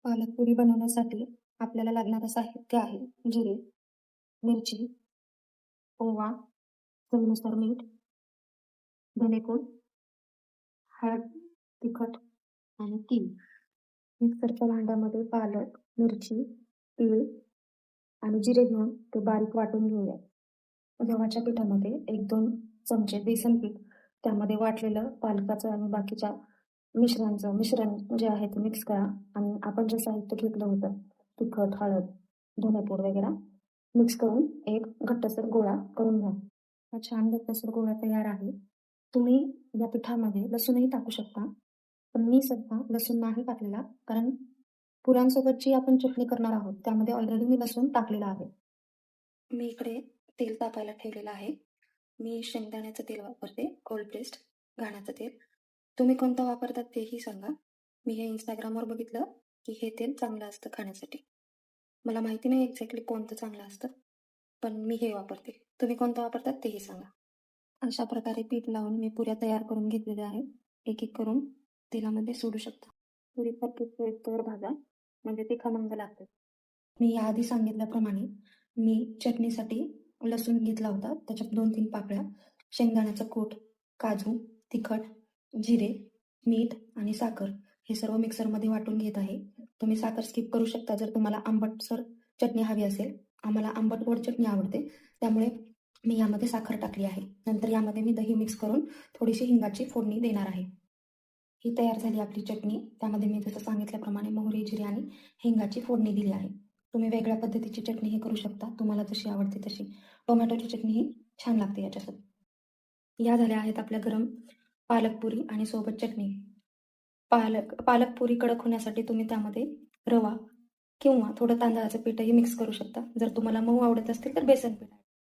पालक पुरी बनवण्यासाठी आपल्याला लागणारं साहित्य आहे जिरे, मिरची, ओवा, चवीनुसार मीठ, धनेपूड, हळद, तिखट आणि तीळ. मिक्सरच्या भांड्यामध्ये पालक, मिरची, तीळ आणि जिरे घेऊन ते बारीक वाटून घेऊया. गव्हाच्या पिठामध्ये 1-2 चमचे बेसन पीठ, त्यामध्ये वाटलेलं पालकाचं आणि बाकीच्या मिश्रण जे आहे ते मिक्स करा आणि आपण जे साहित्य घेतलं होतं तिखट, हळद, धनेपूड वगैरे मिक्स करून एक घट्टसर गोळा करून घ्या. हा छान घट्टसर गोळा तयार आहे. तुम्ही या पिठामध्ये लसूणही टाकू शकता, पण मी सध्या लसूण नाही टाकलेला, कारण पुऱ्यांसोबत जी आपण चटणी करणार आहोत त्यामध्ये ऑलरेडी मी लसूण टाकलेला आहे. मी इकडे तेल तापायला ठेवलेलं आहे. मी शेंगदाण्याचं तेल वापरते, कोल्ड प्रेस्ड घाण्याचं तेल. तुम्ही कोणतं वापरतात तेही सांगा. मी हे Instagramवर बघितलं की हे तेल चांगलं असतं खाण्यासाठी. मला माहिती नाही एक्झॅक्टली कोणतं चांगलं असतं, पण मी हे वापरते. तुम्ही कोणतं वापरतात तेही सांगा. अशा प्रकारे पीठ लावून मी पुऱ्या तयार करून घेतलेल्या आहेत. एक-एक करून तेलामध्ये सोडू शकता. पुरी परतवर भाजा, म्हणजे ते खमंग लागतं. मी याआधी सांगितल्याप्रमाणे मी चटणीसाठी लसूण घेतला होता. त्याच्यात 2-3 पाकळ्या, शेंगदाण्याचं कूट, काजू, तिखट, जिरे, मीठ आणि साखर हे सर्व मिक्सरमध्ये वाटून घेत आहे. तुम्ही साखर स्किप करू शकता जर तुम्हाला आंबटसर चटणी हवी असेल. आम्हाला आंबट गोड चटणी आवडते, त्यामुळे मी यामध्ये साखर टाकली आहे. नंतर यामध्ये मी दही मिक्स करून थोडीशी हिंगाची फोडणी देणार आहे. ही तयार झाली आपली चटणी. त्यामध्ये मी जसं सांगितल्याप्रमाणे मोहरी, जिरे आणि हिंगाची फोडणी दिली आहे. तुम्ही वेगळ्या पद्धतीची चटणीही करू शकता, तुम्हाला जशी आवडते तशी. टोमॅटोची चटणीही छान लागते याच्यासोबत. या झाल्या आहेत आपल्या गरम पालक पुरी आणि सोबत चटणी. पालक पुरी कडक होण्यासाठी तुम्ही त्यामध्ये रवा किंवा थोडं तांदळाचं पीठही मिक्स करू शकता. जर तुम्हाला मऊ आवडत असतील तर बेसन पीठ.